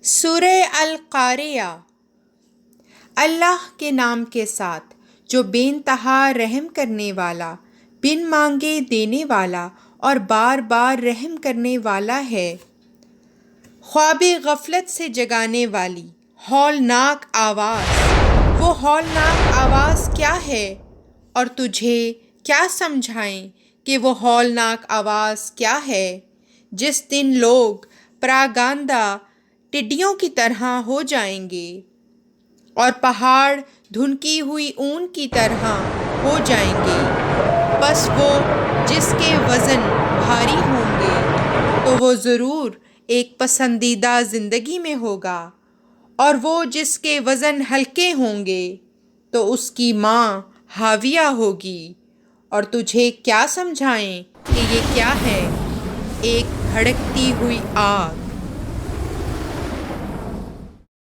سورہ القاریہ۔ اللہ کے نام کے ساتھ جو بے انتہا رحم کرنے والا، بن مانگے دینے والا اور بار بار رحم کرنے والا ہے۔ خواب غفلت سے جگانے والی ہولناک آواز۔ وہ ہولناک آواز کیا ہے اور تجھے کیا سمجھائیں کہ وہ ہولناک آواز کیا ہے؟ جس دن لوگ پراگندہ ٹڈیوں کی طرح ہو جائیں گے اور پہاڑ دھنکی ہوئی اون کی طرح ہو جائیں گے، بس وہ جس کے وزن بھاری ہوں گے تو وہ ضرور ایک پسندیدہ زندگی میں ہوگا، اور وہ جس کے وزن ہلکے ہوں گے تو اس کی ماں ہاویہ ہوگی۔ اور تجھے کیا سمجھائیں کہ یہ کیا ہے؟ ایک بھڑکتی ہوئی آگ۔